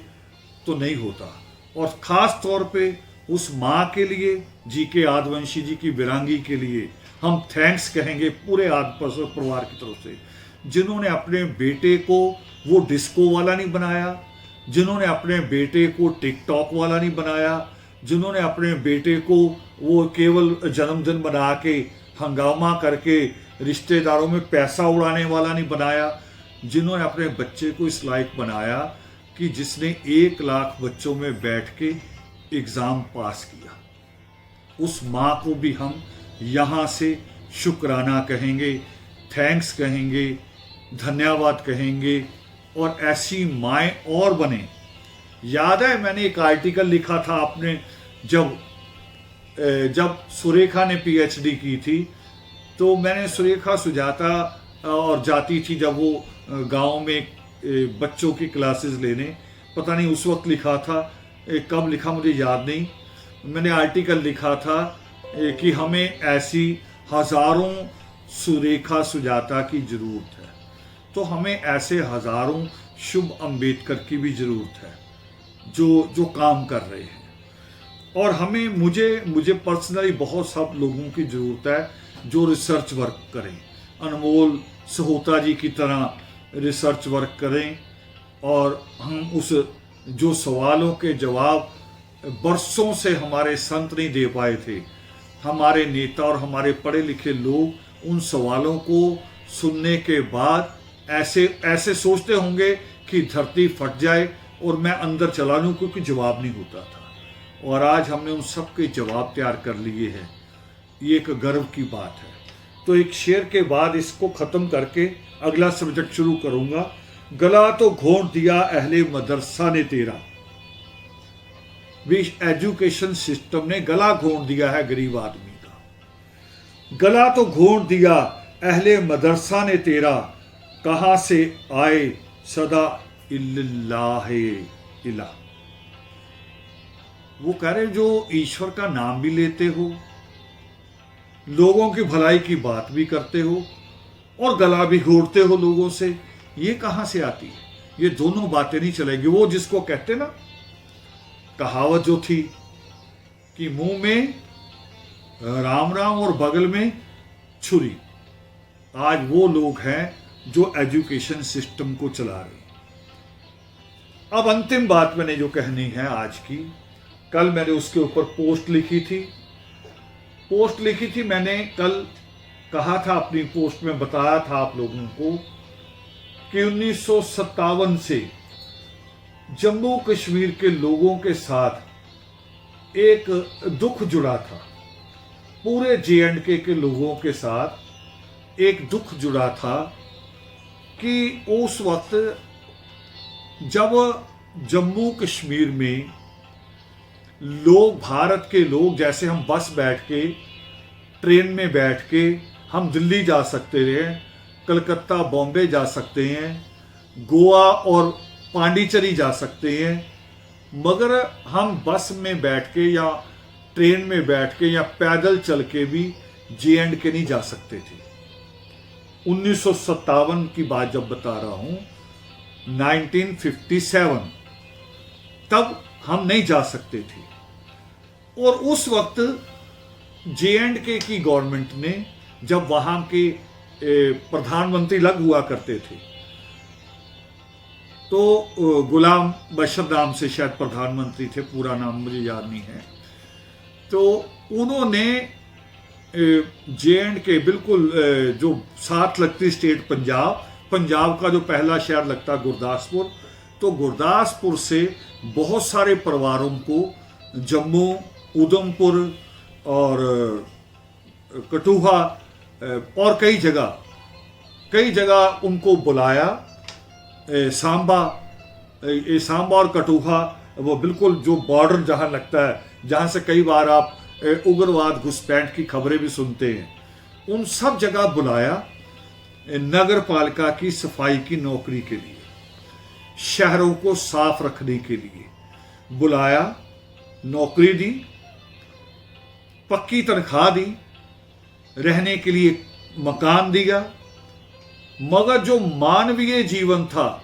तो नहीं होता। और खास तौर पे उस माँ के लिए, जी के आदिवंशी जी की विरांगी के लिए हम थैंक्स कहेंगे पूरे आदर्श परिवार की तरफ से, जिन्होंने अपने बेटे को वो डिस्को वाला नहीं बनाया, जिन्होंने अपने बेटे को टिकटॉक वाला नहीं बनाया, जिन्होंने अपने बेटे को वो केवल जन्मदिन बना के हंगामा करके रिश्तेदारों में पैसा उड़ाने वाला नहीं बनाया, जिन्होंने अपने बच्चे को इस लायक बनाया कि जिसने 1 लाख बच्चों में बैठ के एग्ज़ाम पास किया, उस माँ को भी हम यहाँ से शुक्राना कहेंगे, थैंक्स कहेंगे, धन्यवाद कहेंगे, और ऐसी माएँ और बने। याद है मैंने एक आर्टिकल लिखा था आपने, जब सुरेखा ने पीएचडी की थी, तो मैंने सुरेखा सुजाता और जाती थी जब वो गांव में बच्चों की क्लासेस लेने, पता नहीं उस वक्त लिखा था, कब लिखा मुझे याद नहीं, मैंने आर्टिकल लिखा था कि हमें ऐसी हजारों सुरेखा सुजाता की ज़रूरत है। तो हमें ऐसे हजारों शुभ अंबेडकर की भी ज़रूरत है जो काम कर रहे हैं। और हमें मुझे पर्सनली बहुत सब लोगों की ज़रूरत है जो रिसर्च वर्क करें, अनमोल सहोता जी की तरह रिसर्च वर्क करें, और हम उस जो सवालों के जवाब बरसों से हमारे संत नहीं दे पाए थे, हमारे नेता और हमारे पढ़े लिखे लोग उन सवालों को सुनने के बाद ऐसे सोचते होंगे कि धरती फट जाए और मैं अंदर चला लूँ, क्योंकि जवाब नहीं होता था। और आज हमने उन सब के जवाब तैयार कर लिए हैं, ये एक गर्व की बात है। तो एक शेर के बाद इसको ख़त्म करके अगला सब्जेक्ट शुरू करूँगा। गला तो घोंट दिया अहले मदरसा ने तेरा, भी एजुकेशन सिस्टम ने गला घोंट दिया है गरीब आदमी का। गला तो घोंट दिया अहले मदरसा ने तेरा, कहाँ से आए सदा इल्लाहे इला। वो कह रहे जो ईश्वर का नाम भी लेते हो, लोगों की भलाई की बात भी करते हो और गला भी घोंटते हो लोगों से, ये कहाँ से आती है? ये दोनों बातें नहीं चलेगी। वो जिसको कहते ना, कहावत जो थी कि मुंह में राम राम और बगल में छुरी, आज वो लोग हैं जो एजुकेशन सिस्टम को चला रहे हैं। अब अंतिम बात मैंने जो कहनी है आज की, कल मैंने उसके ऊपर पोस्ट लिखी थी। मैंने कल कहा था, अपनी पोस्ट में बताया था आप लोगों को कि 1957 से जम्मू कश्मीर के लोगों के साथ एक दुख जुड़ा था, पूरे JNK के लोगों के साथ एक दुख जुड़ा था कि उस वक्त जब जम्मू कश्मीर में लोग, भारत के लोग, जैसे हम बस बैठ के, ट्रेन में बैठ के हम दिल्ली जा सकते हैं, कलकत्ता बॉम्बे जा सकते हैं, गोवा और पांडिचेरी जा सकते हैं, मगर हम बस में बैठ के या ट्रेन में बैठ के या पैदल चल के भी JNK नहीं जा सकते थे। 1957 की बात जब बता रहा हूं, 1957 तब हम नहीं जा सकते थे। और उस वक्त JNK की गवर्नमेंट ने, जब वहां के प्रधानमंत्री लग हुआ करते थे, तो गुलाम बशर नाम से शायद प्रधानमंत्री थे, पूरा नाम मुझे याद नहीं है, तो उन्होंने JNK बिल्कुल जो साथ लगती स्टेट पंजाब का जो पहला शहर लगता गुरदासपुर, तो गुरदासपुर से बहुत सारे परिवारों को जम्मू, उधमपुर और कठुआ और कई जगह उनको बुलाया। सांबा और कठुआ, वो बिल्कुल जो बॉर्डर जहाँ लगता है, जहाँ से कई बार आप उग्रवाद घुसपैठ की खबरें भी सुनते हैं, उन सब जगह बुलाया नगर पालिका की सफाई की नौकरी के लिए, शहरों को साफ रखने के लिए बुलाया, नौकरी दी, पक्की तनख्वाह दी, रहने के लिए मकान दिया, मगर जो मानवीय जीवन था,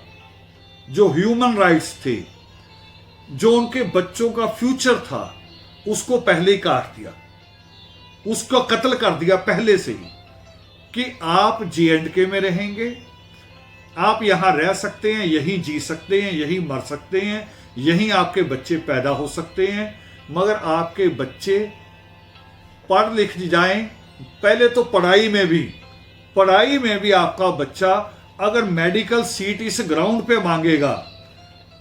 जो ह्यूमन राइट्स थे, जो उनके बच्चों का फ्यूचर था, उसको पहले ही काट दिया, उसको कत्ल कर दिया पहले से ही कि आप JNK में रहेंगे, आप यहां रह सकते हैं, यहीं जी सकते हैं, यहीं मर सकते हैं, यहीं आपके बच्चे पैदा हो सकते हैं, मगर आपके बच्चे पढ़ लिख जाएं, पहले तो पढ़ाई में भी आपका बच्चा अगर मेडिकल सीट इस ग्राउंड पे मांगेगा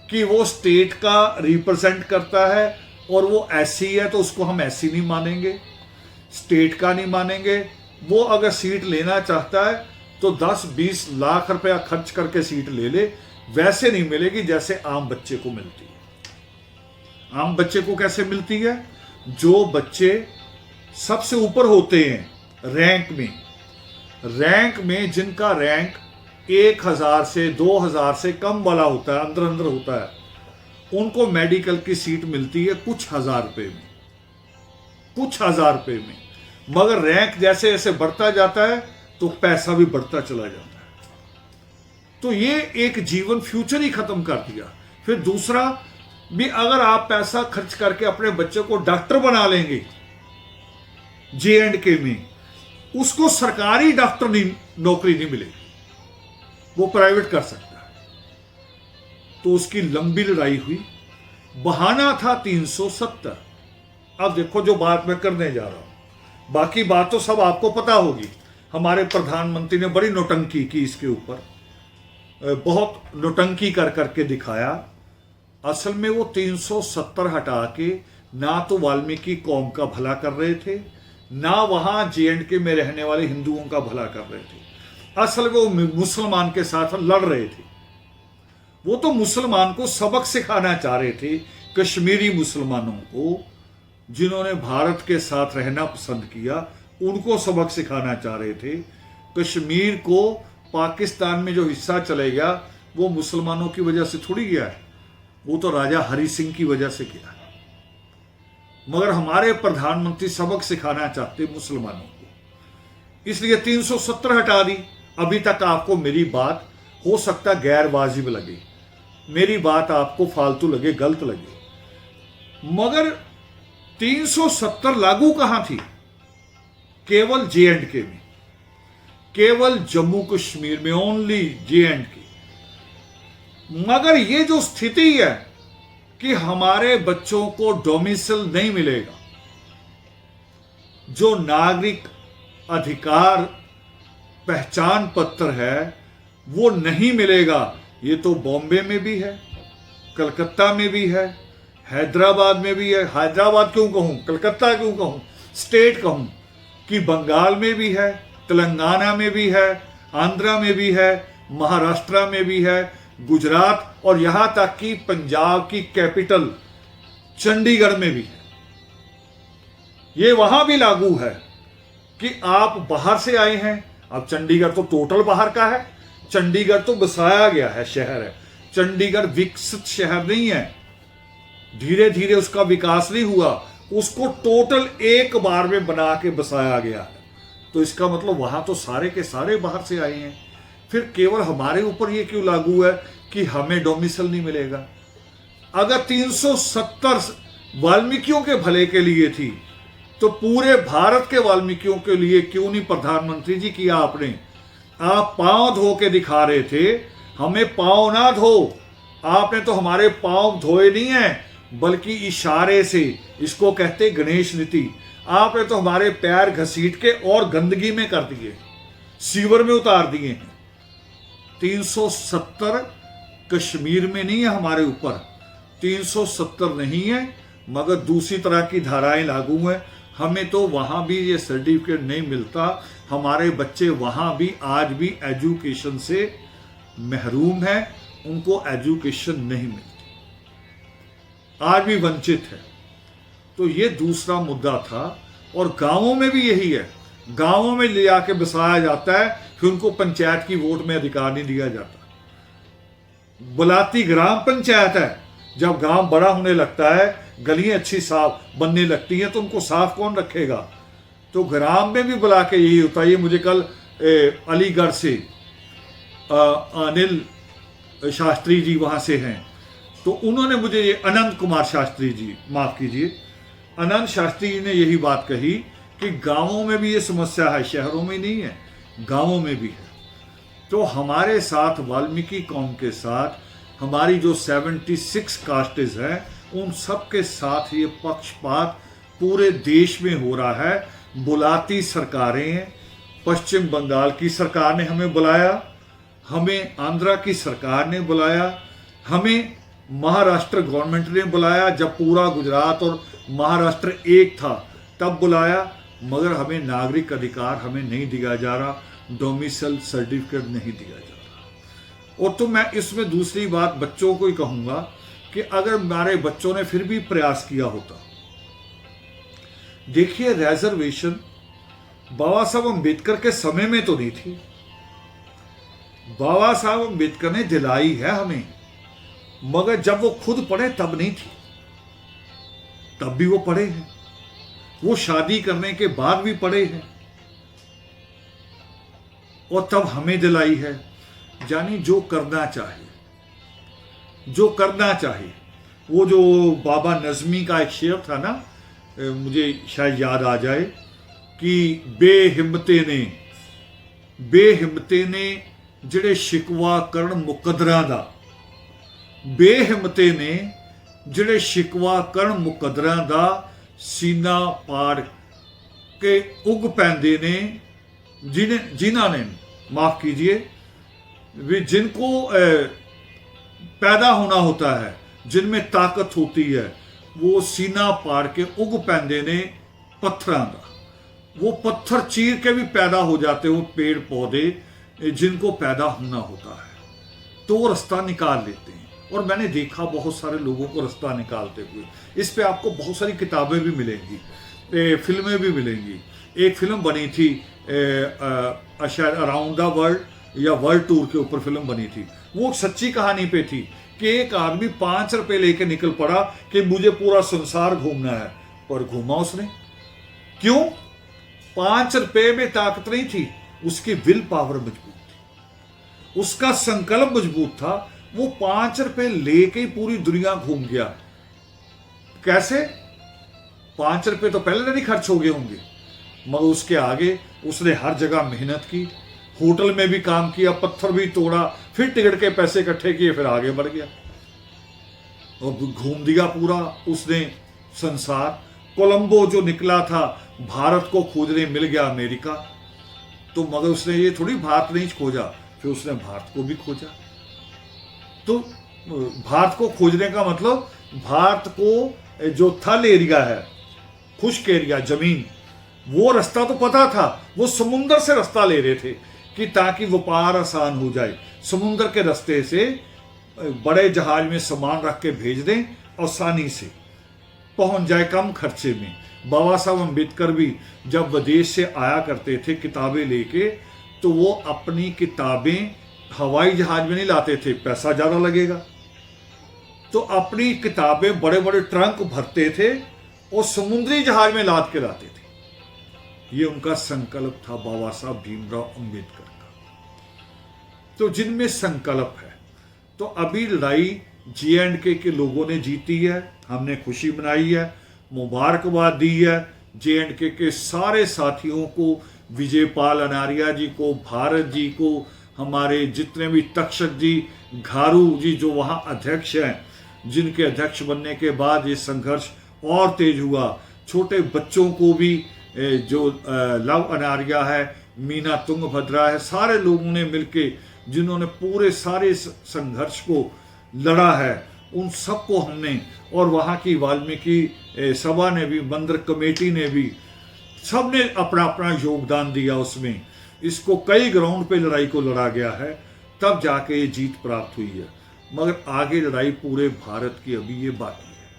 कि वो स्टेट का रिप्रेजेंट करता है और वो एससी है, तो उसको हम एससी नहीं मानेंगे, स्टेट का नहीं मानेंगे। वो अगर सीट लेना चाहता है तो 10-20 लाख रुपया खर्च करके सीट ले ले, वैसे नहीं मिलेगी जैसे आम बच्चे को मिलती है। आम बच्चे को कैसे मिलती है? जो बच्चे सबसे ऊपर होते हैं रैंक में जिनका रैंक 1000 से 2000 से कम वाला होता है, अंदर होता है, उनको मेडिकल की सीट मिलती है कुछ हजार रुपए में। मगर रैंक जैसे जैसे बढ़ता जाता है तो पैसा भी बढ़ता चला जाता है। तो ये एक जीवन फ्यूचर ही खत्म कर दिया। फिर दूसरा भी, अगर आप पैसा खर्च करके अपने बच्चे को डॉक्टर बना लेंगे J&K में, उसको सरकारी डॉक्टर नौकरी नहीं मिलेगी, वो प्राइवेट कर सकता है। तो उसकी लंबी लड़ाई हुई, बहाना था 370। अब देखो जो बात मैं करने जा रहा हूं, बाकी बात तो सब आपको पता होगी। हमारे प्रधानमंत्री ने बड़ी नौटंकी की इसके ऊपर, बहुत नौटंकी कर करके दिखाया। असल में वो 370 हटा के ना तो वाल्मीकि कौम का भला कर रहे थे, ना वहां J&K में रहने वाले हिंदुओं का भला कर रहे थे। असल में वो मुसलमान के साथ लड़ रहे थे। वो तो मुसलमान को सबक सिखाना चाह रहे थे, कश्मीरी मुसलमानों को जिन्होंने भारत के साथ रहना पसंद किया, उनको सबक सिखाना चाह रहे थे। कश्मीर को पाकिस्तान में जो हिस्सा चले गया वो मुसलमानों की वजह से थोड़ी गया है, वो तो राजा हरि सिंह की वजह से गया है। मगर हमारे प्रधानमंत्री सबक सिखाना चाहते मुसलमानों को, इसलिए 370 हटा दी। अभी तक आपको मेरी बात हो सकता गैर वाजिब लगे, मेरी बात आपको फालतू लगे, गलत लगे, मगर 370 लागू कहां थी? केवल J&K में, केवल जम्मू कश्मीर में, ओनली J&K। मगर ये जो स्थिति है कि हमारे बच्चों को डोमिसाइल नहीं मिलेगा, जो नागरिक अधिकार पहचान पत्र है वो नहीं मिलेगा। ये तो बॉम्बे में भी है, कलकत्ता में भी है, हैदराबाद में भी है। हैदराबाद क्यों कहूं, कलकत्ता क्यों कहूं, स्टेट कहूं, कि बंगाल में भी है, तेलंगाना में भी है, आंध्रा में भी है, महाराष्ट्र में भी है, गुजरात, और यहां तक कि पंजाब की कैपिटल चंडीगढ़ में भी है। ये वहां भी लागू है कि आप बाहर से आए हैं। अब चंडीगढ़ तो टोटल बाहर का है, चंडीगढ़ तो बसाया गया है, शहर है। चंडीगढ़ विकसित शहर नहीं है, धीरे धीरे उसका विकास नहीं हुआ, उसको टोटल एक बार में बना के बसाया गया है। तो इसका मतलब वहां तो सारे के सारे बाहर से आए हैं। फिर केवल हमारे ऊपर ये क्यों लागू है कि हमें डोमिसाइल नहीं मिलेगा? अगर 370 वाल्मीकियों के भले के लिए थी तो पूरे भारत के वाल्मीकियों के लिए क्यों नहीं प्रधानमंत्री जी किया आपने? आप पांव धो के दिखा रहे थे, हमें पांव ना धो। आपने तो हमारे पांव धोए नहीं है, बल्कि इशारे से, इसको कहते गणेश नीति। आपने तो हमारे पैर घसीट के और गंदगी में कर दिए, सीवर में उतार दिए हैं। 370 कश्मीर में नहीं है हमारे ऊपर, 370 नहीं है, मगर दूसरी तरह की धाराएं लागू हैं। हमें तो वहां भी ये सर्टिफिकेट नहीं मिलता। हमारे बच्चे वहां भी आज भी एजुकेशन से महरूम हैं, उनको एजुकेशन नहीं मिलती, आज भी वंचित है। तो ये दूसरा मुद्दा था। और गांवों में भी यही है, गांवों में ले आके बसाया जाता है, फिर उनको पंचायत की वोट में अधिकार नहीं दिया जाता। बुलाती ग्राम पंचायत है, जब गांव बड़ा होने लगता है, गलियां अच्छी साफ बनने लगती हैं, तो उनको साफ कौन रखेगा? तो ग्राम में भी बुला के यही होता है। ये मुझे कल अलीगढ़ से अनिल शास्त्री जी वहां से हैं, तो उन्होंने मुझे ये अनंत कुमार शास्त्री जी, माफ कीजिए, अनंत शास्त्री जी ने यही बात कही कि गांवों में भी ये समस्या है, शहरों में नहीं है, गांवों में भी है। तो हमारे साथ वाल्मीकि कौम के साथ हमारी जो 76 कास्टेज हैं उन सब के साथ ये पक्षपात पूरे देश में हो रहा है। बुलाती सरकारें हैं, पश्चिम बंगाल की सरकार ने हमें बुलाया, हमें आंध्रा की सरकार ने बुलाया, हमें महाराष्ट्र गवर्नमेंट ने बुलाया, जब पूरा गुजरात और महाराष्ट्र एक था तब बुलाया, मगर हमें नागरिक अधिकार हमें नहीं दिया जा रहा, डोमिसाइल सर्टिफिकेट नहीं दिया जा रहा। और तो मैं इसमें दूसरी बात बच्चों को ही कहूंगा कि अगर हमारे बच्चों ने फिर भी प्रयास किया होता, देखिए रिजर्वेशन बाबा साहब अम्बेडकर के समय में तो नहीं थी, बाबा साहब अम्बेडकर ने दिलाई है हमें, मगर जब वो खुद पढ़े तब नहीं थी, तब भी वो पढ़े हैं, वो शादी करने के बाद भी पढ़े हैं और तब हमें दिलाई है। यानी जो करना चाहिए, जो करना चाहिए, वो जो बाबा नजमी का एक शेर था ना, मुझे शायद याद आ जाए कि बेहिम्मते ने ਜਿਹੜੇ शिकवा ਕਰਨ ਮੁਕੱਦਰਾਂ ਦਾ, ਬੇਹਿੰਮਤੇ ਨੇ ਜਿਹੜੇ शिकवा ਕਰਨ ਮੁਕੱਦਰਾਂ ਦਾ सीना पाड़ के उग पैंदे ने, जिन्हों ने माफ कीजिए भी जिनको पैदा होना होता है, जिनमें ताकत होती है, वो सीना पाड़ के उग पैंदे ने पत्थरां दा, वो पत्थर चीर के भी पैदा हो जाते हो पेड़ पौधे जिनको पैदा होना होता है, तो वो रास्ता निकाल लेते हैं। और मैंने देखा बहुत सारे लोगों को रास्ता निकालते हुए। इस पे आपको बहुत सारी किताबें भी मिलेंगी, फिल्में भी मिलेंगी। एक फिल्म बनी थी शायद अराउंड द वर्ल्ड या वर्ल्ड टूर के ऊपर फिल्म बनी थी, वो सच्ची कहानी पे थी कि एक आदमी 5 रुपए लेके निकल पड़ा कि मुझे पूरा संसार घूमना है, पर घूमा उसने। क्यों? 5 रुपए में ताकत नहीं थी, उसकी विल पावर मजबूत थी, उसका संकल्प मजबूत था। वो 5 रुपए लेके ही पूरी दुनिया घूम गया। कैसे? 5 रुपए तो पहले नहीं खर्च हो गए होंगे, मगर उसके आगे उसने हर जगह मेहनत की, होटल में भी काम किया, पत्थर भी तोड़ा, फिर टिकट के पैसे इकट्ठे किए, फिर आगे बढ़ गया और घूम दिया पूरा उसने संसार। कोलंबो जो निकला था भारत को खोजने, मिल गया अमेरिका, तो मगर उसने ये थोड़ी भारत नहीं खोजा, फिर उसने भारत को भी खोजा। तो भारत को खोजने का मतलब भारत को जो थल एरिया है, खुश्क एरिया, जमीन, वो रास्ता तो पता था, वो समुंदर से रास्ता ले रहे थे कि ताकि व्यापार आसान हो जाए, समुंदर के रास्ते से बड़े जहाज में सामान रख के भेज दें, आसानी से पहुंच जाए कम खर्चे में। बाबा साहब अम्बेडकर भी जब विदेश से आया करते थे किताबें लेके, तो वो अपनी किताबें हवाई जहाज में नहीं लाते थे, पैसा ज्यादा लगेगा, तो अपनी किताबें बड़े बड़े ट्रंक भरते थे और समुद्री जहाज में लाद के लाते थे। ये उनका संकल्प था बाबा साहब भीमराव अंबेडकर का। तो जिनमें संकल्प है, तो अभी लड़ाई JNK के लोगों ने जीती है, हमने खुशी मनाई है, मुबारकबाद दी है JNK के सारे साथियों को, विजयपाल अनारिया जी को, भारत जी को, हमारे जितने भी तक्षक जी, घारू जी जो वहाँ अध्यक्ष हैं, जिनके अध्यक्ष बनने के बाद ये संघर्ष और तेज हुआ। छोटे बच्चों को भी, जो लव अनारिया है, मीना तुंगभद्रा है, सारे लोगों ने मिलके जिन्होंने पूरे सारे संघर्ष को लड़ा है, उन सबको हमने, और वहाँ की वाल्मीकि सभा ने भी, मंदिर कमेटी ने भी, सब ने अपना अपना योगदान दिया उसमें। इसको कई ग्राउंड पे लड़ाई को लड़ा गया है, तब जाके ये जीत प्राप्त हुई है। मगर आगे लड़ाई पूरे भारत की अभी ये बाकी है।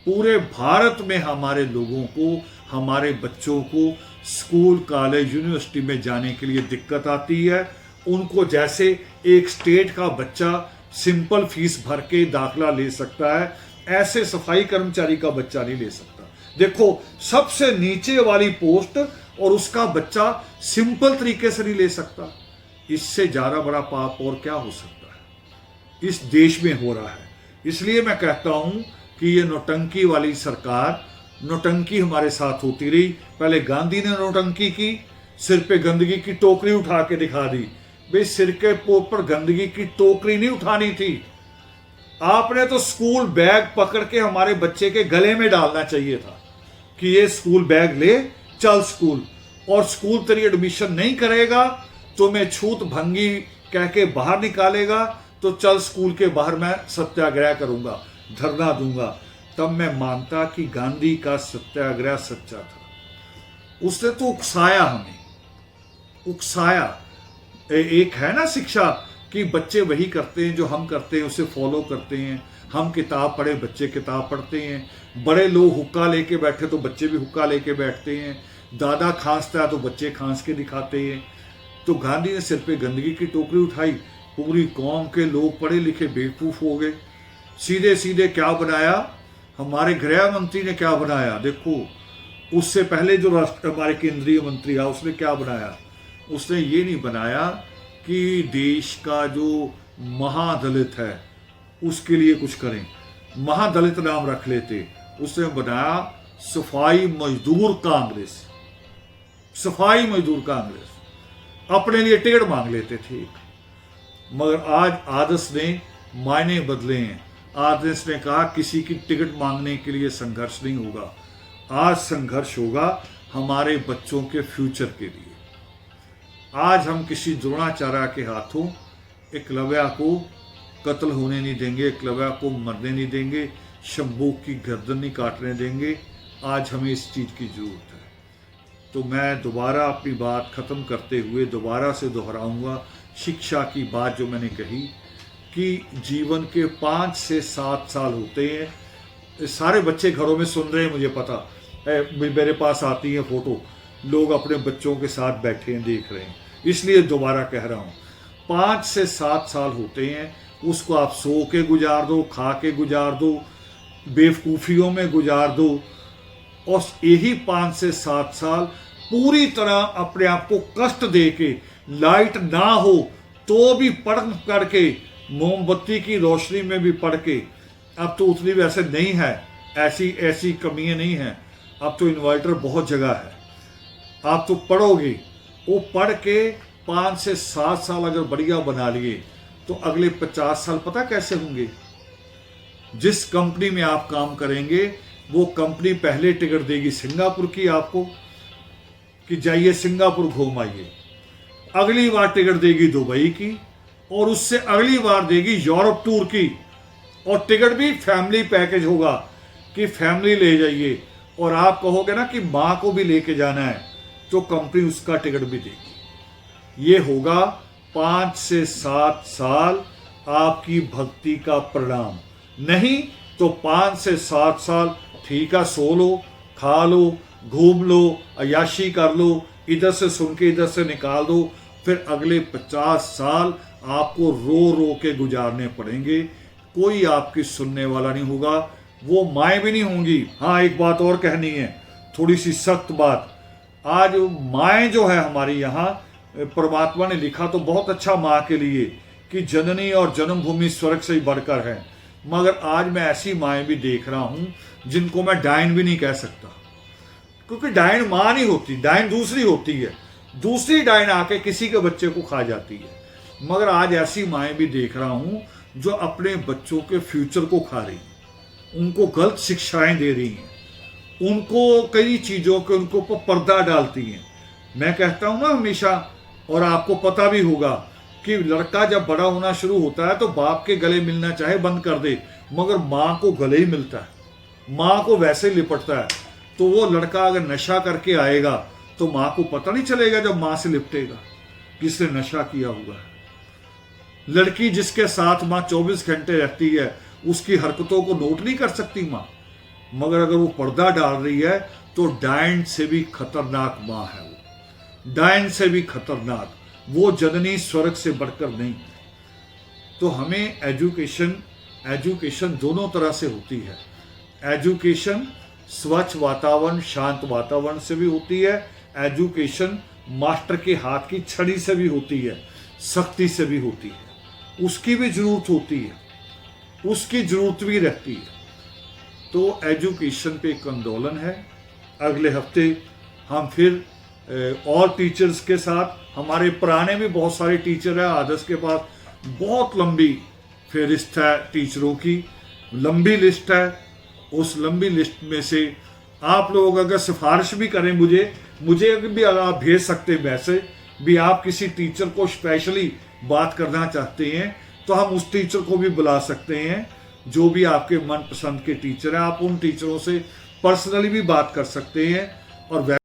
पूरे भारत में हमारे लोगों को, हमारे बच्चों को स्कूल, कॉलेज, यूनिवर्सिटी में जाने के लिए दिक्कत आती है। उनको जैसे एक स्टेट का बच्चा सिंपल फीस भर के दाखला ले सकता है, ऐसे सफाई कर्मचारी का बच्चा नहीं ले सकता। देखो, सबसे नीचे वाली पोस्ट और उसका बच्चा सिंपल तरीके से नहीं ले सकता। इससे ज्यादा बड़ा पाप और क्या हो सकता है? इस देश में हो रहा है। इसलिए मैं कहता हूं कि ये नौटंकी वाली सरकार, नौटंकी हमारे साथ होती रही। पहले गांधी ने नौटंकी की, सिर पे गंदगी की टोकरी उठा के दिखा दी। भाई सिर के ऊपर गंदगी की टोकरी नहीं उठानी थी, आपने तो स्कूल बैग पकड़ के हमारे बच्चे के गले में डालना चाहिए था कि ये स्कूल बैग ले, चल स्कूल, और स्कूल तेरी एडमिशन नहीं करेगा तो मैं छूत भंगी कह के बाहर निकालेगा, तो चल स्कूल के बाहर मैं सत्याग्रह करूंगा, धरना दूंगा। तब मैं मानता कि गांधी का सत्याग्रह सच्चा था। उसने तो उकसाया, हमें उकसाया। एक है ना शिक्षा कि बच्चे वही करते हैं जो हम करते हैं, उसे फॉलो करते हैं। हम किताब पढ़े, बच्चे किताब पढ़ते हैं। बड़े लोग हुक्का लेके बैठे तो बच्चे भी हुक्का लेके बैठते हैं। दादा खांसता है तो बच्चे खांस के दिखाते हैं। तो गांधी ने सिर पे गंदगी की टोकरी उठाई, पूरी कौम के लोग पढ़े लिखे बेवकूफ हो गए। सीधे सीधे क्या बनाया, हमारे गृह मंत्री ने क्या बनाया, देखो उससे पहले जो हमारे केंद्रीय मंत्री है उसने क्या बनाया। उसने ये नहीं बनाया कि देश का जो महादलित है उसके लिए कुछ करें, महादलित नाम रख लेते। उसने बनाया सफाई मजदूर कांग्रेस। सफाई मजदूर कांग्रेस अपने लिए टिकट मांग लेते थे। मगर आज आदर्श ने मायने बदले हैं। आदर्श ने कहा किसी की टिकट मांगने के लिए संघर्ष नहीं होगा, आज संघर्ष होगा हमारे बच्चों के फ्यूचर के लिए। आज हम किसी द्रोणाचार्य के हाथों एकलव्या को कत्ल होने नहीं देंगे, एकलव्या को मरने नहीं देंगे, शंभू की गर्दन नहीं काटने देंगे। आज हमें इस चीज़ की जरूरत है। तो मैं दोबारा अपनी बात ख़त्म करते हुए दोबारा से दोहराऊंगा शिक्षा की बात जो मैंने कही कि जीवन के 5 से 7 साल होते हैं। सारे बच्चे घरों में सुन रहे हैं, मुझे पता है, मेरे पास आती है फ़ोटो, लोग अपने बच्चों के साथ बैठे हैं, देख रहे हैं, इसलिए दोबारा कह रहा हूँ। 5 से 7 साल होते हैं, उसको आप सो के गुजार दो, खा के गुजार दो, बेवकूफ़ियों में गुजार दो, और यही 5 से 7 साल पूरी तरह अपने आप को कष्ट दे के, लाइट ना हो तो भी पढ़ करके, मोमबत्ती की रोशनी में भी पढ़ के, अब तो उतनी वैसे नहीं है, ऐसी कमियां नहीं हैं, अब तो इन्वर्टर बहुत जगह है, आप तो पढ़ोगे। वो पढ़ के 5 से 7 साल अगर बढ़िया बना लिए तो अगले 50 साल पता कैसे होंगे। जिस कंपनी में आप काम करेंगे वो कंपनी पहले टिकट देगी सिंगापुर की आपको कि जाइए सिंगापुर घूम आइए, अगली बार टिकट देगी दुबई की, और उससे अगली बार देगी यूरोप टूर की, और टिकट भी फैमिली पैकेज होगा कि फैमिली ले जाइए, और आप कहोगे ना कि माँ को भी लेके जाना है तो कंपनी उसका टिकट भी देगी। ये होगा 5 से 7 साल आपकी भक्ति का परिणाम। नहीं तो 5 से 7 साल ठीक है, सो लो, खा लो, घूम लो, अयाशी कर लो, इधर से सुन के इधर से निकाल दो, फिर अगले 50 साल आपको रो रो के गुजारने पड़ेंगे। कोई आपकी सुनने वाला नहीं होगा, वो माएँ भी नहीं होंगी। हाँ, एक बात और कहनी है, थोड़ी सी सख्त बात। आज माएँ जो है हमारी यहाँ, परमात्मा ने लिखा तो बहुत अच्छा माँ के लिए कि जननी और जन्मभूमि स्वर्ग से ही बढ़कर है, मगर आज मैं ऐसी माएँ भी देख रहा हूँ जिनको मैं डायन भी नहीं कह सकता, क्योंकि डायन माँ नहीं होती, डायन दूसरी होती है, दूसरी डायन आके किसी के बच्चे को खा जाती है। मगर आज ऐसी माएँ भी देख रहा हूँ जो अपने बच्चों के फ्यूचर को खा रही हैं, उनको गलत शिक्षाएं दे रही हैं, उनको कई चीज़ों के उनको पर्दा डालती हैं। मैं कहता हूँ ना हमेशा, और आपको पता भी होगा कि लड़का जब बड़ा होना शुरू होता है तो बाप के गले मिलना चाहे बंद कर दे, मगर माँ को गले ही मिलता है, माँ को वैसे लिपटता है। तो वो लड़का अगर नशा करके आएगा तो माँ को पता नहीं चलेगा जब माँ से लिपटेगा किसने नशा किया हुआ है। लड़की जिसके साथ माँ 24 घंटे रहती है उसकी हरकतों को नोट नहीं कर सकती माँ, मगर अगर वो पर्दा डाल रही है तो डायन से भी खतरनाक माँ है वो, डायन से भी खतरनाक, वो जननी स्वर्ग से बढ़कर नहीं। तो हमें एजुकेशन दोनों तरह से होती है। एजुकेशन स्वच्छ वातावरण, शांत वातावरण से भी होती है, एजुकेशन मास्टर के हाथ की छड़ी से भी होती है, सख्ती से भी होती है, उसकी भी जरूरत होती है, उसकी जरूरत भी रहती है। तो एजुकेशन पे एक आंदोलन है। अगले हफ्ते हम फिर और टीचर्स के साथ, हमारे पुराने भी बहुत सारे टीचर हैं, आदर्श के पास बहुत लंबी फहरिस्त है टीचरों की, लंबी लिस्ट है। उस लंबी लिस्ट में से आप लोग अगर सिफारिश भी करें मुझे अगर भी आप भेज सकते हैं मैसेज भी, आप किसी टीचर को स्पेशली बात करना चाहते हैं तो हम उस टीचर को भी बुला सकते हैं। जो भी आपके मनपसंद के टीचर हैं, आप उन टीचरों से पर्सनली भी बात कर सकते हैं। और